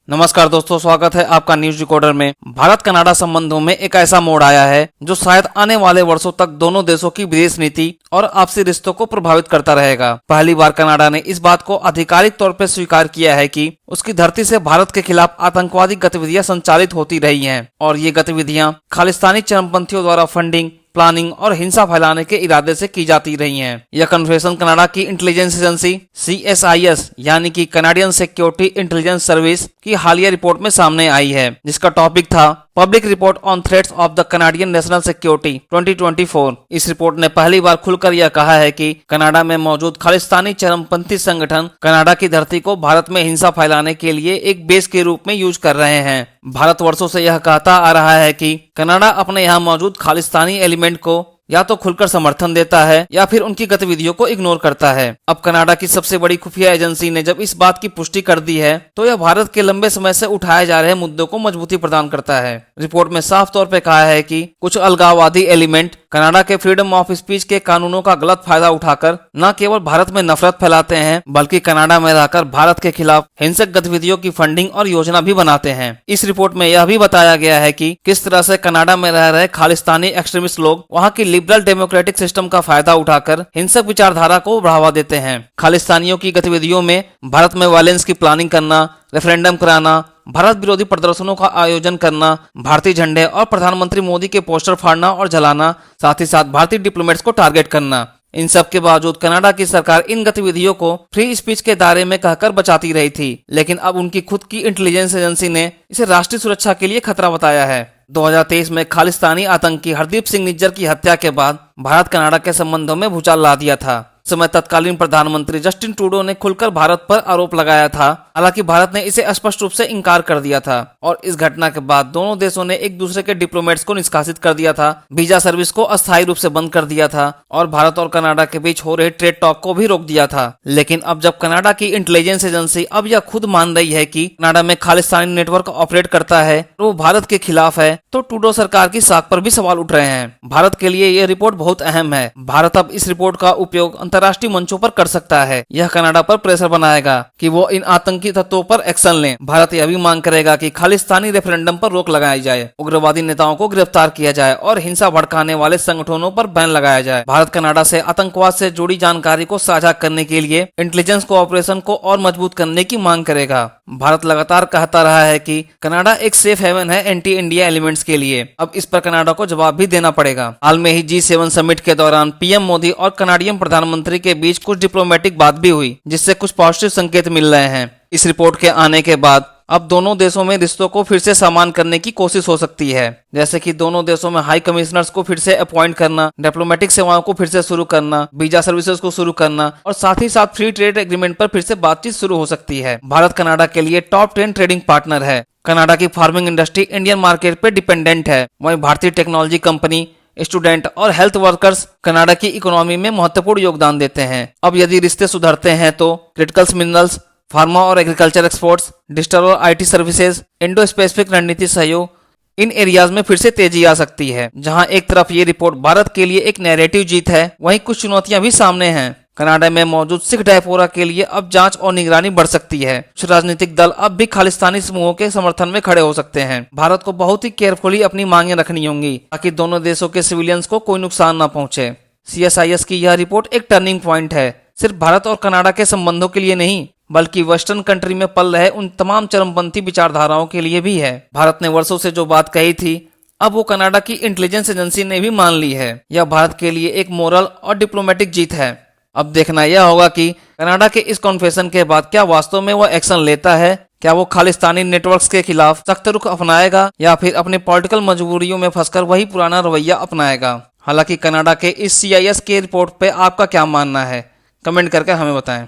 नमस्कार दोस्तों, स्वागत है आपका न्यूज डिकोडर में। भारत कनाडा संबंधों में एक ऐसा मोड़ आया है जो शायद आने वाले वर्षों तक दोनों देशों की विदेश नीति और आपसी रिश्तों को प्रभावित करता रहेगा। पहली बार कनाडा ने इस बात को आधिकारिक तौर पर स्वीकार किया है कि उसकी धरती से भारत के खिलाफ आतंकवादी गतिविधियां संचालित होती रही हैं और ये गतिविधियां खालिस्तानी चरमपंथियों द्वारा फंडिंग, प्लानिंग और हिंसा फैलाने के इरादे से की जाती रही हैं। यह कन्फेशन कनाडा की इंटेलिजेंस एजेंसी CSIS यानी कि कनाडियन सिक्योरिटी इंटेलिजेंस सर्विस की हालिया रिपोर्ट में सामने आई है, जिसका टॉपिक था public report on threats of the Canadian national security 2024। इस रिपोर्ट ने पहली बार खुलकर यह कहा है कि कनाडा में मौजूद खालिस्तानी चरमपंथी संगठन कनाडा की धरती को भारत में हिंसा फैलाने के लिए एक बेस के रूप में यूज कर रहे हैं। भारत वर्षों से यह कहता आ रहा है कि कनाडा अपने यहाँ मौजूद खालिस्तानी एलिमेंट को या तो खुलकर समर्थन देता है या फिर उनकी गतिविधियों को इग्नोर करता है। अब कनाडा की सबसे बड़ी खुफिया एजेंसी ने जब इस बात की पुष्टि कर दी है तो यह भारत के लंबे समय से उठाए जा रहे मुद्दों को मजबूती प्रदान करता है। रिपोर्ट में साफ तौर पर कहा है कि कुछ अलगाववादी एलिमेंट कनाडा के फ्रीडम ऑफ स्पीच के कानूनों का गलत फायदा उठाकर न केवल भारत में नफरत फैलाते हैं बल्कि कनाडा में रहकर भारत के खिलाफ हिंसक गतिविधियों की फंडिंग और योजना भी बनाते हैं। इस रिपोर्ट में यह भी बताया गया है कि किस तरह से कनाडा में रह रहे खालिस्तानी एक्सट्रीमिस्ट लोग वहाँ की लिबरल डेमोक्रेटिक सिस्टम का फायदा उठाकर हिंसक विचारधारा को बढ़ावा देते हैं। खालिस्तानियों की गतिविधियों में भारत में वायलेंस की प्लानिंग करना, रेफरेंडम कराना, भारत विरोधी प्रदर्शनों का आयोजन करना, भारतीय झंडे और प्रधानमंत्री मोदी के पोस्टर फाड़ना और जलाना, साथ ही साथ भारतीय डिप्लोमेट्स को टारगेट करना। इन सब के बावजूद कनाडा की सरकार इन गतिविधियों को फ्री स्पीच के दायरे में कहकर बचाती रही थी, लेकिन अब उनकी खुद की इंटेलिजेंस एजेंसी ने इसे राष्ट्रीय सुरक्षा के लिए खतरा बताया है। 2023 में खालिस्तानी आतंकी हरदीप सिंह निज्जर की हत्या के बाद भारत कनाडा के संबंधों में भूचाल ला दिया था। समय तत्कालीन प्रधानमंत्री जस्टिन ट्रूडो ने खुलकर भारत पर आरोप लगाया था, हालांकि भारत ने इसे स्पष्ट रूप से इनकार कर दिया था और इस घटना के बाद दोनों देशों ने एक दूसरे के डिप्लोमेट्स को निष्कासित कर दिया था, वीजा सर्विस को अस्थायी रूप से बंद कर दिया था और भारत और कनाडा के बीच हो रहे ट्रेड टॉक को भी रोक दिया था। लेकिन अब जब कनाडा की इंटेलिजेंस एजेंसी अब यह खुद मान रही है कि कनाडा में खालिस्तानी नेटवर्क ऑपरेट करता है और वो भारत के खिलाफ है, तो ट्रूडो सरकार की साख पर भी सवाल उठ रहे हैं। भारत के लिए यह रिपोर्ट बहुत अहम है। भारत अब इस रिपोर्ट का उपयोग अंतर्राष्ट्रीय मंचों पर कर सकता है। यह कनाडा पर प्रेशर बनाएगा कि वो इन आतंकी तत्वों पर एक्शन लें। भारत यह भी मांग करेगा कि खालिस्तानी रेफरेंडम पर रोक लगाई जाए, उग्रवादी नेताओं को गिरफ्तार किया जाए और हिंसा भड़काने वाले संगठनों पर बैन लगाया जाए। भारत कनाडा से आतंकवाद से जुड़ी जानकारी को साझा करने के लिए इंटेलिजेंस कोऑपरेशन को और मजबूत करने की मांग करेगा। भारत लगातार कहता रहा है कि कनाडा एक सेफ हेवन है एंटी इंडिया एलिमेंट्स के लिए। अब इस पर कनाडा को जवाब भी देना पड़ेगा। हाल में ही G7 समिट के दौरान पीएम मोदी और कनाडियन प्रधानमंत्री के बीच कुछ डिप्लोमेटिक बात भी हुई, जिससे कुछ पॉजिटिव संकेत मिल रहे हैं। इस रिपोर्ट के आने के बाद अब दोनों देशों में रिश्तों को फिर से समान करने की कोशिश हो सकती है, जैसे कि दोनों देशों में हाई कमिश्नर्स को फिर से अपॉइंट करना, डिप्लोमेटिक सेवाओं को फिर से शुरू करना, वीजा सर्विसेज को शुरू करना और साथ ही साथ फ्री ट्रेड एग्रीमेंट पर फिर से बातचीत शुरू हो सकती है। भारत कनाडा के लिए टॉप 10 ट्रेडिंग पार्टनर है। कनाडा की फार्मिंग इंडस्ट्री इंडियन मार्केट पे डिपेंडेंट है, वहीं भारतीय टेक्नोलॉजी कंपनी, स्टूडेंट और हेल्थ वर्कर्स कनाडा की इकोनॉमी में महत्वपूर्ण योगदान देते हैं। अब यदि रिश्ते सुधरते हैं तो क्रिटिकल्स मिनरल्स, फार्मा और एग्रीकल्चर एक्सपोर्ट्स, डिजिटल और IT सर्विसेज, इंडो स्पेसिफिक रणनीति सहयोग, इन एरियाज में फिर से तेजी आ सकती है। जहां एक तरफ ये रिपोर्ट भारत के लिए एक नैरेटिव जीत है, वहीं कुछ चुनौतियां भी सामने हैं। कनाडा में मौजूद सिख डायस्पोरा के लिए अब जांच और निगरानी बढ़ सकती है। कुछ राजनीतिक दल अब भी खालिस्तानी समूहों के समर्थन में खड़े हो सकते हैं। भारत को बहुत ही केयरफुली अपनी मांगे रखनी होंगी ताकि दोनों देशों के सिविलियंस को कोई नुकसान न पहुंचे। CSIS की यह रिपोर्ट एक टर्निंग पॉइंट है, सिर्फ भारत और कनाडा के संबंधों के लिए नहीं बल्कि वेस्टर्न कंट्री में पल रहे उन तमाम चरमपंथी विचारधाराओं के लिए भी है। भारत ने वर्षों से जो बात कही थी अब वो कनाडा की इंटेलिजेंस एजेंसी ने भी मान ली है। यह भारत के लिए एक मोरल और डिप्लोमेटिक जीत है। अब देखना यह होगा कि कनाडा के इस कॉन्फेशन के बाद क्या वास्तव में वो एक्शन लेता है, क्या वो खालिस्तानी नेटवर्क्स के खिलाफ सख्त रुख अपनाएगा या फिर अपनी पॉलिटिकल मजबूरियों में फंसकर वही पुराना रवैया अपनाएगा। हालांकि कनाडा के इस CIS के रिपोर्ट पे आपका क्या मानना है, कमेंट करके हमें बताएं।